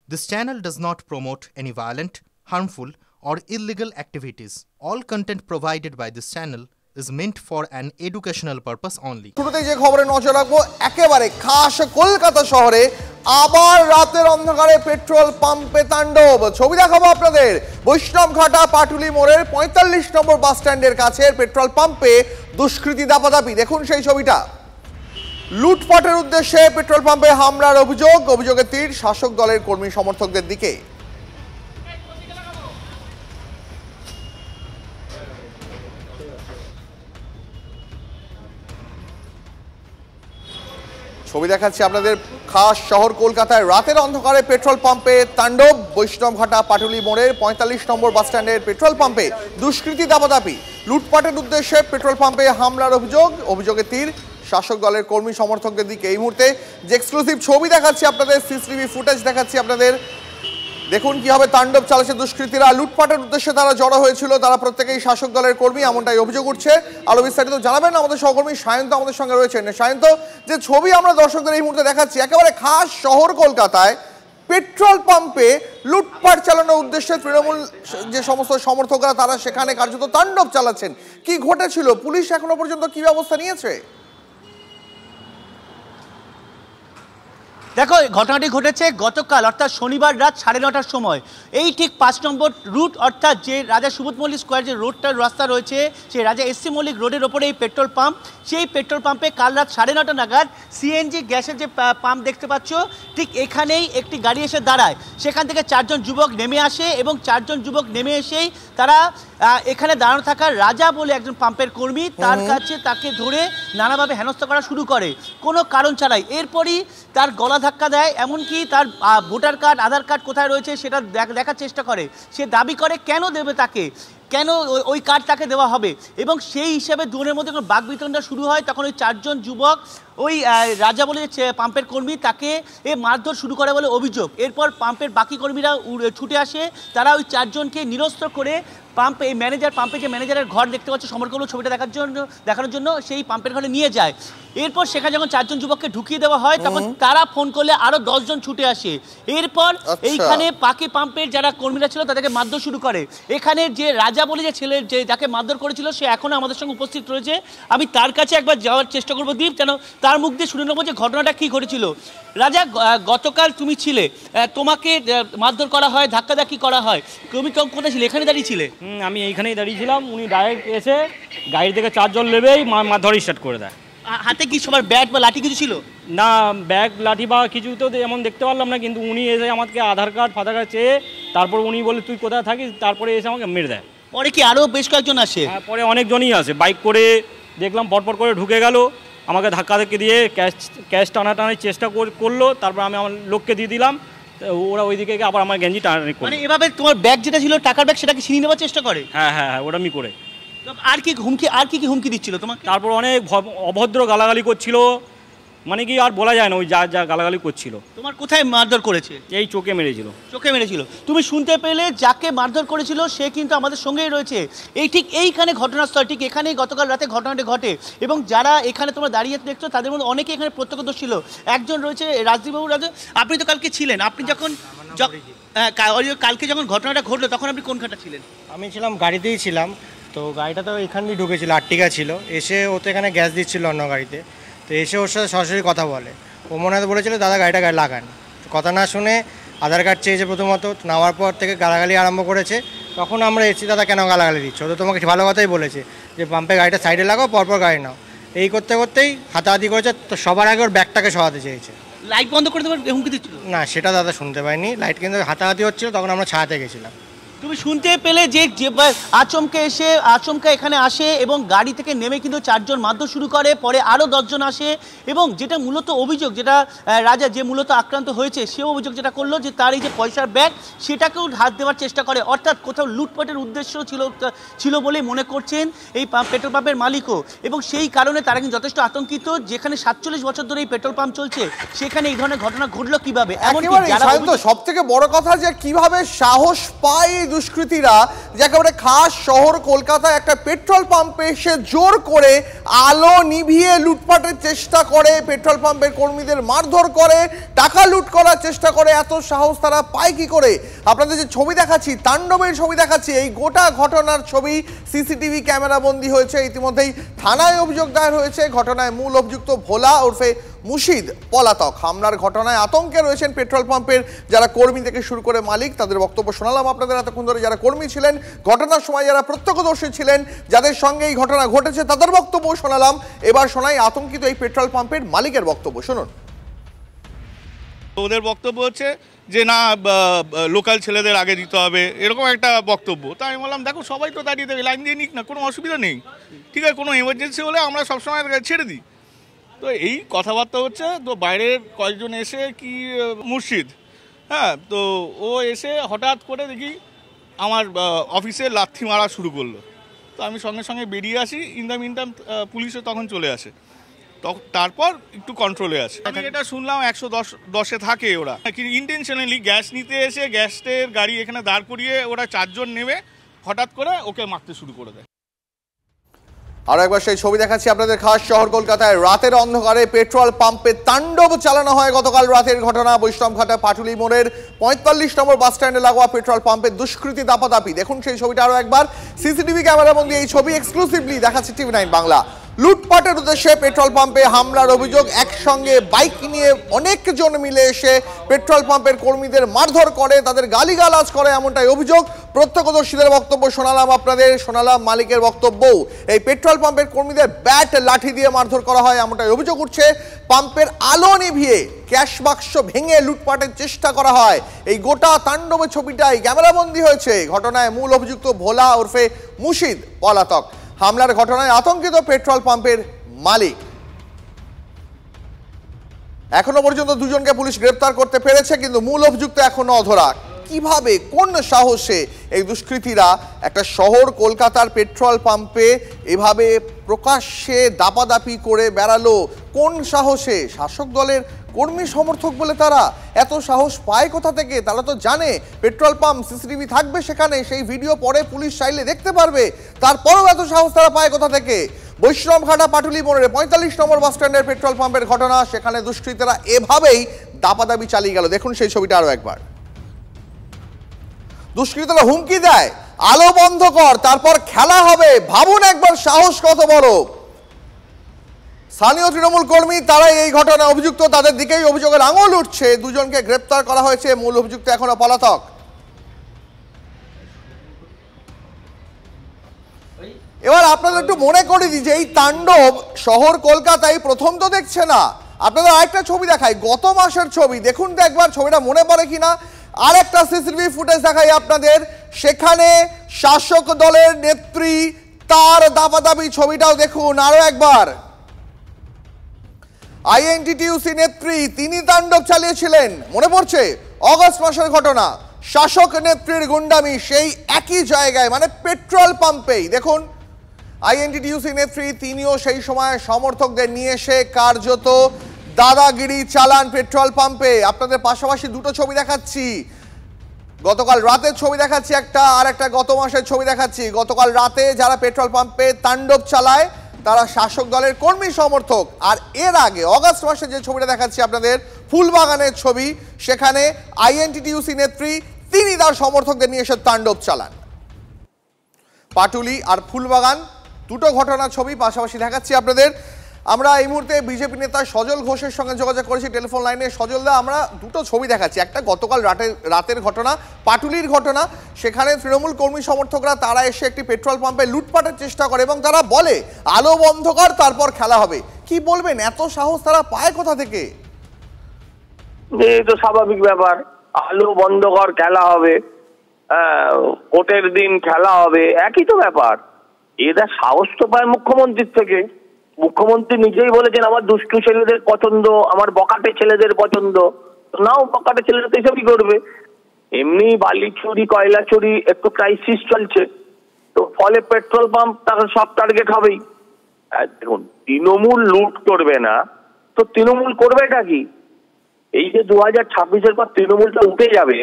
This channel does not promote any violent, harmful, or illegal activities. All content provided by this channel is meant for an educational purpose only. শুরুতেই যে খবরে নজর রাখবো একেবারে খাস কলকাতা শহরে আবার রাতের অন্ধকারে পেট্রোল পাম্পে তাণ্ডব। ছবি দেখাবো আপনাদের বৈষ্ণবঘাটা পাটুলি মোড়ের ৪৫ নম্বর বাস স্ট্যান্ডের কাছে পেট্রোল পাম্পে দুষ্কৃতী দাপাদাপি। দেখুন সেই ছবিটা। লুটপাটের উদ্দেশ্যে পেট্রোল পাম্পে হামলার অভিযোগের তীর শাসক দলের কর্মী সমর্থকদের দিকে। ছবি দেখাচ্ছি আপনাদের খাস শহর কলকাতায় রাতের অন্ধকারে পেট্রোল পাম্পে তাণ্ডব। বৈষ্ণবঘাটা পাটুলি মোড়ের ৪৫ নম্বর বাস স্ট্যান্ডের পেট্রোল পাম্পে দুষ্কৃতী দাপাদাপি। লুটপাটের উদ্দেশ্যে পেট্রোল পাম্পে হামলার অভিযোগের তীর শাসক দলের কর্মী সমর্থকদের দিকে। এই মুহূর্তে যে এক্সক্লুসিভ ছবি দেখাচ্ছি আপনাদের, সিসিটিভি ফুটেজ দেখাচ্ছি আপনাদের। দেখুন কিভাবে তাণ্ডব চালাচ্ছে দুষ্কৃতীরা। লুটপাটের উদ্দেশ্যে তারা জড়ো হয়েছিল, তারা প্রত্যেকেই শাসক দলের কর্মী, এমনটাই অভিযোগ উঠছে। আরো বিস্তারিত জানাবেন আমাদের সহকর্মী সায়ন্ত আমাদের সঙ্গে রয়েছেন। সায়ন্ত, যে ছবি আমরা দর্শকদের এই মুহূর্তে দেখাচ্ছি একেবারে খাস শহর কলকাতায় পেট্রোল পাম্পে লুটপাট চালানোর উদ্দেশ্যে তৃণমূল যে সমস্ত সমর্থকরা তারা সেখানে কার্যত তাণ্ডব চালাচ্ছেন। কি ঘটেছিল, পুলিশ এখনো পর্যন্ত কি ব্যবস্থা নিয়েছে? দেখো, ঘটনাটি ঘটেছে গতকাল অর্থাৎ শনিবার রাত 9:30টার সময়। এই ঠিক 5 নম্বর রুট অর্থাৎ যে রাজা সুবোধ মল্লিক স্কোয়ার যে রাস্তা রয়েছে সেই রাজা এসসি মল্লিক রোডের ওপরে এই পেট্রোল পাম্প। সেই পেট্রোল পাম্পে কাল রাত 9:30 নাগাদ সিএনজি গ্যাসের যে পাম্প দেখতে পাচ্ছ ঠিক এখানেই একটি গাড়ি এসে দাঁড়ায়। সেখান থেকে 4 জন যুবক নেমে আসে এবং 4 জন যুবক নেমে এসেই তারা এখানে দাঁড়ানো থাকা রাজা বলে একজন পাম্পের কর্মী তার কাছে তাকে ধরে নানাভাবে হেনস্থা করা শুরু করে কোনো কারণ ছাড়াই। এরপরই তার গলা ধাক্কা দেয়, এমনকি তার ভোটার কার্ড আধার কার্ড কোথায় রয়েছে সেটা দেখার চেষ্টা করে। সে দাবি করে কেন দেবে তাকে, কেন ওই কার্ড তাকে দেওয়া হবে, এবং সেই হিসাবে দুজনের মধ্যে যখন বাকবিতণ্ডা শুরু হয় তখন ওই 4 জন যুবক ওই রাজা বলে যে পাম্পের কর্মী তাকে মারধর শুরু করে বলে অভিযোগ। এরপর পাম্পের বাকি কর্মীরা ছুটে আসে, তারা ওই 4 জনকে নিরস্ত্র করে পাম্পে পাম্পে যে ম্যানেজারের ঘর দেখতে পাচ্ছে সমরকল ছবিটা দেখানোর জন্য সেই পাম্পের ঘরে নিয়ে যায়। এরপর সেখানে যখন 4 জন যুবককে ঢুকিয়ে দেওয়া হয় তখন তারা ফোন করলে আরো 10 জন ছুটে আসে। এরপর এইখানে বাকি পাম্পের যারা কর্মীরা ছিল তাদেরকে মারধর শুরু করে। এখানে যে রাজা বলে যে ছেলে যে যাকে মারধর করেছিল সে এখনো আমাদের সঙ্গে উপস্থিত রয়েছে। আমি তার কাছে একবার যাওয়ার চেষ্টা করবো দীপ, যেন তার মুখ দিয়ে শুনে নেবো যে ঘটনাটা কি ঘটেছিল। রাজা, গতকাল তুমি ছিলে, তোমাকে মারধর করা হয়, ধাক্কাধাক্কি করা হয়, তুমি কোথায় ছিলে? এখানে দাঁড়িয়ে ছিলে? আমি এইখানেই দাঁড়িয়েছিলাম। উনি ডাইরেক্ট এসে গাড়ি থেকে 4 জন নেবেই মারধর স্টার্ট করে দেয়। হাতে কি সবার ব্যাট বা লাঠি কিছু ছিল? না, ব্যাগ লাঠি বা কিছু তো এমন দেখতে পারলাম না, কিন্তু উনি এসে আমাকে আধার কার্ড চেয়ে তারপর উনি বলে তুই কোথায় থাকিস, তারপরে এসে আমাকে মেরে দেয়। পরে কি আরও বেশ কয়েকজন আসে? হ্যাঁ, পরে অনেকজনই আসে, বাইক করে দেখলাম পরপর করে ঢুকে গেল, আমাকে ধাক্কি দিয়ে ক্যাশ টানাটানির চেষ্টা করলো। তারপর আমি আমার লোককে দিয়ে দিলাম, ওরা ওইদিকে আবার আমার গেঞ্জি টানাটানি করে। মানে এভাবে তোমার ব্যাগ যেটা ছিল টাকার ব্যাগ সেটাকে ছিনিয়ে নেওয়ার চেষ্টা করে? হ্যাঁ হ্যাঁ হ্যাঁ, ওটা আমি করে। আর কি কি হুমকি দিচ্ছিল তোমাকে? তারপর অনেক অভদ্র গালাগালি করছিল, মানে কি আর বলা যায় না, ওই যা গালাগালি করছিল। তোমার কোথায় মারধর করেছে? এই চোখে মেরেছিল। চোখে মেরেছিল। তুমি শুনতে পেলে যাকে মারধর করেছিল সে কিন্তু আমাদের সঙ্গেই রয়েছে। এই ঠিক এইখানে ঘটনাস্থল, ঠিক এখানেই গতকাল রাতে ঘটনাটি ঘটে। এবং যারা এখানে তোমরা দাঁড়িয়ে দেখছো তাদের মধ্যে অনেকে এখানে প্রত্যক্ষদর্শী ছিল। একজন রয়েছে রাজদীপবাবু। আপনি তো কালকে ছিলেন, আপনি যখন কালকে যখন ঘটনাটা ঘটলো তখন আপনি কোনখানটা ছিলেন? আমি ছিলাম গাড়িতেই ছিলাম। তো গাড়িটা তো এখানেই ঢুকেছিল, আর্টিকা ছিল। এসে ও তো এখানে গ্যাস দিচ্ছিল অন্য গাড়িতে। তো এসে ওর সাথে সরাসরি কথা বলে। ও মনে হয় বলেছিল দাদা গাড়ি লাগান। কথা না শুনে আধার কার্ড চেয়েছে প্রথমত, নামার পর থেকে গালাগালি আরম্ভ করেছে। তখন আমরা এসেছি, দাদা কেন গালাগালি দিচ্ছ? ও তো তোমাকে ভালো কথাই বলেছে যে পাম্পে গাড়িটা সাইডে লাগাও, পরপর গাড়ি নাও। এই করতেই হাতাহাতি করেছে। তো সবার আগে ওর ব্যাগটাকে সরাতে চেয়েছে। লাইট বন্ধ করে দেওয়ার হুমকি দিচ্ছিল? না, সেটা দাদা শুনতে পাইনি। লাইট কিন্তু হাতাহাতি হচ্ছিল, তখন আমরা ছাড়াতে গেছিলাম। তুমি শুনতে পেলে যে আচমকা এখানে আসে এবং গাড়ি থেকে নেমে কিন্তু 4 জন মারধর শুরু করে। পরে আরও 10 জন আসে এবং যেটা মূলত অভিযোগ, যেটা রাজা যে মূলত আক্রান্ত হয়েছে সে অভিযোগ যেটা করলো যে তার এই যে পয়সার ব্যাগ সেটাকেও হাত দেওয়ার চেষ্টা করে। অর্থাৎ কোথাও লুটপাটের উদ্দেশ্য ছিল বলেই মনে করছেন এই পেট্রোল পাম্পের মালিকও। এবং সেই কারণে তারা কিন্তু যথেষ্ট আতঙ্কিত। যেখানে 47 বছর ধরে এই পেট্রোল পাম্প চলছে সেখানে এই ধরনের ঘটনা ঘটলো কিভাবে? সব থেকে বড় কথা যে কিভাবে সাহস পায় দুষ্কৃতীরা যে একেবারে খাস শহর কলকাতায় একটা পেট্রোল পাম্পে এসে জোর করে আলো নিভিয়ে লুটপাটের চেষ্টা করে, পেট্রোল পাম্পের কর্মীদের মারধর করে, টাকা লুট করার চেষ্টা করে। এত সাহস তারা পায় কি করে? আপনাদের যে ছবি দেখাচ্ছি, তাণ্ডবের ছবি দেখাচ্ছি, এই গোটা ঘটনার ছবি সিসিটিভি ক্যামেরা বন্দী হয়েছে। ইতিমধ্যেই থানায় অভিযোগ দায়ের হয়েছে। ঘটনায় মূল অভিযুক্ত ভোলা ওরফে মুশিদ পলাতক। হামলার ঘটনায় আতঙ্কে রয়েছেন পেট্রোল পাম্পের যারা কর্মী থেকে শুরু করে মালিক। তাদের বক্তব্য শোনালাম আপনাদের এতক্ষণ ধরে। যারা কর্মী ছিলেন, ঘটনার সময় যারা প্রত্যক্ষদর্শী ছিলেন, যাদের সঙ্গে এই ঘটনা ঘটেছে, তাদের বক্তব্য শোনালাম। এবার শোনাই আতঙ্কিত এই পেট্রোল পাম্পের মালিকের বক্তব্য। শুনুন। ওদের বক্তব্য হচ্ছে যে না, লোকাল ছেলেদের আগে দিতে হবে, এরকম একটা বক্তব্য। তো আমি বললাম দেখো সবাই তো দাঁড়িয়ে দেবে, লাইন দিয়ে নিক না, কোনো অসুবিধা নেই, ঠিক আছে, কোনো এমার্জেন্সি হলে আমরা সবসময় ছেড়ে দিই। তো এই কথাবার্তা হচ্ছে। তো বাইরের কয়েকজন এসে কি মুর্শিদ, হ্যাঁ, তো ও এসে হঠাৎ করে দেখি আমার অফিসে লাথি মারা শুরু করলো। তো আমি সঙ্গে সঙ্গে বেরিয়ে আসি। ইন দ্য মিন টাইম পুলিশও তখন চলে আসে। তারপর একটু কন্ট্রোলে আসে। আমি এটা শুনলাম 110-এ থাকে ওরা, কিন্তু ইন্টেনশনালি গ্যাস নিতে এসে গ্যাসের গাড়ি এখানে দাঁড় করিয়ে ওরা 4 জন নেমে হঠাৎ করে ওকে মারতে শুরু করে দেয়। আরো একবার সেই ছবি দেখাচ্ছি আপনাদের। খাস শহর কলকাতায় রাতের অন্ধকারে পেট্রোল পাম্পে তাণ্ডব চালানো হয়। গতকাল রাতের ঘটনা। বৈষ্ণবঘাটা পাটুলি মোড়ের 45 নম্বর বাস স্ট্যান্ডে লাগোয়া পেট্রোল পাম্পে দুষ্কৃতী দাপাদাপি। দেখুন সেই ছবিটা আরো একবার। সিসিটিভি ক্যামেরা বন্দী এই ছবি এক্সক্লুসিভলি দেখাচ্ছে TV9 বাংলা। লুটপাটের উদ্দেশ্যে পেট্রোল পাম্পে হামলার অভিযোগ। একসঙ্গে বাইক নিয়ে অনেকজন মিলে এসে পেট্রোল পাম্পের কর্মীদের মারধর করে, তাদের গালিগালাজ করে, এমনটাই অভিযোগ। প্রত্যক্ষদর্শীদের বক্তব্য শোনালাম আপনাদের, শোনালাম মালিকের বক্তব্য। এই পেট্রোল পাম্পের কর্মীদের ব্যাট লাঠি দিয়ে মারধর করা হয়, এমনটাই অভিযোগ উঠছে। পাম্পের আলো নিভিয়ে ক্যাশ বাক্স ভেঙে লুটপাটের চেষ্টা করা হয়। এই গোটা তাণ্ডবের ছবিটাই ক্যামেরাবন্দি হয়েছে। ঘটনায় মূল অভিযুক্ত ভোলা ওরফে মুশিদ পলাতক। হামলার ঘটনায় আতঙ্কিত পেট্রোল পাম্পের মালিক। এখনো পর্যন্ত দুজনকে পুলিশ গ্রেফতার করতে পেরেছে, কিন্তু মূল অভিযুক্ত এখনো অধরা। কিভাবে, কোন সাহসে এই দুষ্কৃতীরা একটা শহর কলকাতার পেট্রোল পাম্পে এভাবে প্রকাশ্যে দাপাদাপি করে বেড়ালো? কোন সাহসে? শাসক দলের কর্মী সমর্থক বলে তারা এত সাহস পায় কোথা থেকে? তারা তো জানে পেট্রোল পাম্প সিসিটিভি থাকবে সেখানে, সেই ভিডিও পরে পুলিশ চাইলে দেখতে পারবে। তারপরেও এত সাহস তারা পায় কোথা থেকে? বৈষ্ণবঘাটা পাটুলি মোড়ে 45 নম্বর বাস স্ট্যান্ডের পেট্রোল পাম্পের ঘটনা। সেখানে দুষ্কৃতীরা এভাবেই দাপাদাপি চালিয়ে গেল। দেখুন সেই ছবিটা আরো একবার। দুষ্কৃতীরা হুমকি দেয়, আলো বন্ধ কর, তারপর খেলা হবে। ভাবুন একবার সাহস কত বড়। স্থানীয় তৃণমূল কর্মী তারাই এই ঘটনায় অভিযুক্ত, তাদের দিকেই অভিযোগের আঙুল উঠছে। দুজনকে গ্রেপ্তার করা হয়েছে, মূল অভিযুক্ত এখনো পলাতক। এবার আপনাদের একটু মনে করে দিই যে এই তাণ্ডব শহর কলকাতায় প্রথম তো দেখছে না। আপনাদের আরেকটা ছবি দেখাই, গত মাসের ছবি। দেখুন তো একবার ছবিটা মনে পড়ে কিনা। আর একটা সিসিটিভি ফুটেজ দেখাই আপনাদের। সেখানে শাসক দলের নেত্রী, তার দাপাদাপি ছবিটাও দেখুন আরো একবার। আইএনটিটিইউসি নেত্রী, তিনি তাণ্ডব চালিয়েছিলেন। মনে পড়ছে অগস্ট মাসের ঘটনা। শাসক নেত্রীর গুন্ডামি সেই একই জায়গায়, মানে পেট্রোল পাম্পেই। দেখুন আইএনটিটিইউসি নেত্রী, তিনিও সেই সময় সমর্থকদের নিয়ে এসে কার্যত দাদাগিরি চালান পেট্রোল পাম্পে। আপনাদের পাশাপাশি দুটো ছবি দেখাচ্ছি। গতকাল রাতের ছবি দেখাচ্ছি একটা, আর একটা গত মাসের ছবি দেখাচ্ছি। গতকাল রাতে যারা পেট্রোল পাম্পে তাণ্ডব চালায় তারা শাসক দলের কর্মী সমর্থক। আর এর আগে অগস্ট মাসে যে ছবিটা দেখাচ্ছি আপনাদের, ফুলবাগানের ছবি, সেখানে আইএনটিটিইউসি নেত্রী তিনি তার সমর্থকদের নিয়ে এসে তাণ্ডব চালান। পাটুলি আর ফুলবাগান দুটো ঘটনার ছবি পাশাপাশি দেখাচ্ছি আপনাদের। আমরা এই মুহূর্তে বিজেপি নেতা সজল ঘোষের সঙ্গে যোগাযোগ করেছি টেলিফোন লাইনে। সজলদা, আমরা দুটো ছবি দেখাচ্ছি, একটা গতকাল রাতের ঘটনা, পাটুলির ঘটনা। সেখানে তৃণমূল কর্মী সমর্থকরা তারা এসে একটি পেট্রোল পাম্পে লুটপাটের চেষ্টা করে এবং তারা বলে আলো বন্ধ কর, তারপর খেলা হবে। কি বলবেন, এত সাহস তারা পায় কোথা থেকে? এই তো স্বাভাবিক ব্যাপার, আলো বন্ধ কর, খেলা হবে, ভোটের দিন খেলা হবে, একই তো ব্যাপার। এরা সাহস তো পায় মুখ্যমন্ত্রীর থেকে। মুখ্যমন্ত্রী নিজেই বলেছেন আমার দুষ্টু ছেলেদের পছন্দ, আমার বকাটে ছেলেদের পছন্দ। নাও, বকাটে ছেলেরা তো এসবই করবে। এমনি বালি চুরি, কয়লা চুরি একটু ক্রাইসিস চলছে, তো ফলে পেট্রোল পাম্প তার সব টার্গেট হবেই। দেখুন, তৃণমূল লুট করবে না তো তৃণমূল করবেটা কি? এই যে 2026-এর পর তৃণমূলটা উঠে যাবে,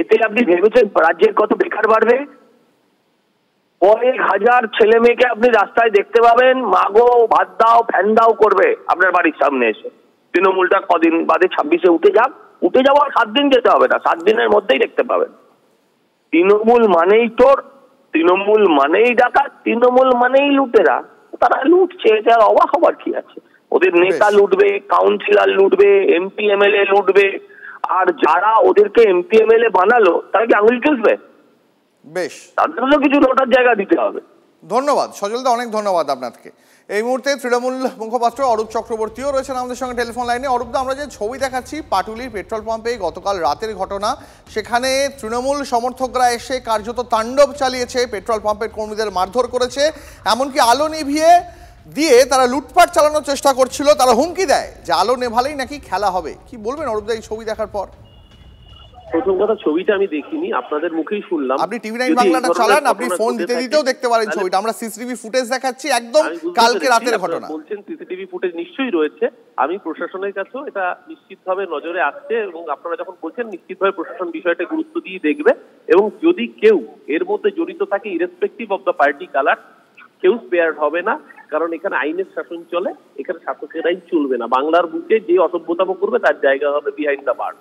এতে আপনি ভেবেছেন রাজ্যের কত বেকার বাড়বে? কয়েক হাজার ছেলে মেয়েকে আপনি রাস্তায় দেখতে পাবেন, মাগো ভাত দাও ফ্যান দাও করবে আপনার বাড়ির সামনে এসে। তৃণমূলটা কদিন বাদে 26-এ উঠে যাওয়ার 7 দিন যেতে হবে না, 7 দিনের মধ্যেই দেখতে পাবেন। তৃণমূল মানেই চোর, তৃণমূল মানেই ডাকাত, তৃণমূল মানেই লুটেরা। তারা লুটছে, এটা অবাক হবার কি আছে? ওদের নেতা লুটবে, কাউন্সিলর লুটবে, এমপি এমএলএ লুটবে, আর যারা ওদেরকে এমপি এমএলএ বানালো তারা কি আঙুল চুষবে? বেশ, তাদেরও কিছু লোটার জায়গা দিতে হবে। ধন্যবাদ সজলদা, অনেক ধন্যবাদ আপনাকে। এই মুহূর্তে তৃণমূল মুখপাত্র অরূপ চক্রবর্তীও রয়েছেন আমাদের সঙ্গে টেলিফোন লাইনে। অরূপদা, আমরা যে ছবি দেখাচ্ছি পাটুলির পেট্রোল পাম্পে গতকাল রাতের ঘটনা, সেখানে তৃণমূল সমর্থকরা এসে কার্যত তাণ্ডব চালিয়েছে, পেট্রোল পাম্পের কর্মীদের মারধর করেছে, এমনকি আলো নিভিয়ে দিয়ে তারা লুটপাট চালানোর চেষ্টা করছিল। তারা হুমকি দেয় যে আলো নেভালেই নাকি খেলা হবে। কি বলবেন অরূপদা এই ছবি দেখার পর? প্রথম কথা, ছবিটা আমি দেখিনি, আপনাদের মুখেই শুনলাম। আপনি টিভি9 বাংলাটা চালান, আপনি ফোন দিতে দিতেও দেখতে পারেন ছবিটা। আমরা সিসিটিভি ফুটেজ দেখাচ্ছি, একদম কালকে রাতের ঘটনা। বলছেন সিসিটিভি ফুটেজ নিশ্চয়ই রয়েছে, আমি প্রশাসনের কাছেও এটা নিশ্চিতভাবে নজরে আসছে, এবং আপনারা যখন বলছেন নিশ্চিতভাবে প্রশাসন বিষয়টা গুরুত্ব দিয়ে দেখবে, এবং যদি কেউ এর মধ্যে জড়িত থাকে irrespective of the party colour, কেউ স্পেয়ার্ড হবে না, কারণ এখানে আইনের শাসন চলে, এখানে শাসকের আইন চলবে না। বাংলার বুকে যে অসভ্যতাম করবে তার জায়গা হবে বিহাইন্ড দ্য বার।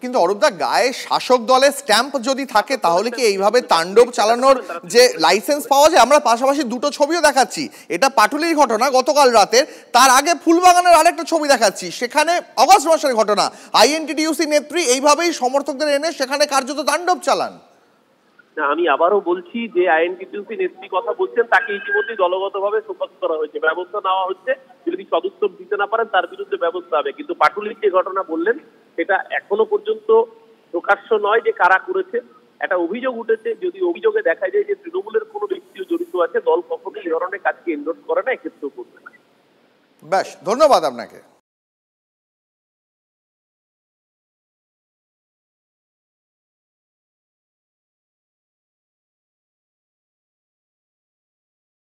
কিন্তু অরূপদা, গায়ে শাসক দলের স্ট্যাম্প যদি থাকে তাহলে কি এইভাবে তাণ্ডব চালানোর যে লাইসেন্স পাওয়া যায়? আমরা পাশাপাশি দুটো ছবিও দেখাচ্ছি, এটা পাটুলির ঘটনা গতকাল রাতের, তার আগে ফুলবাগানের আরেকটা ছবি দেখাচ্ছি, সেখানে অগস্ট মাসের ঘটনা। আইএনটিটিইউসি নেত্রী এইভাবেই সমর্থকদের এনে সেখানে কার্যত তাণ্ডব চালান। না, আমি আবারও বলছি যে আইএনটিটিইউসি নেত্রী কথা বলছেন, তাকে ইতিমধ্যেই দলগতভাবে শোকজ করা হয়েছে, ব্যবস্থা নেওয়া হচ্ছে। যদি সদুত্তর দিতে না পারেন তার বিরুদ্ধে ব্যবস্থা হবে। কিন্তু পাটুলির যে ঘটনা বললেন সেটা এখনো পর্যন্ত প্রকাশ্য নয় যে কারা করেছে, একটা অভিযোগ উঠেছে। যদি অভিযোগে দেখা যায় যে তৃণমূলের কোনো ব্যক্তিও জড়িত আছে, দল কখনোই এই ধরনের কাজকে এন্ডোর্স করে না, এক্ষেত্রেও করবে না। বেশ, ধন্যবাদ আপনাকে।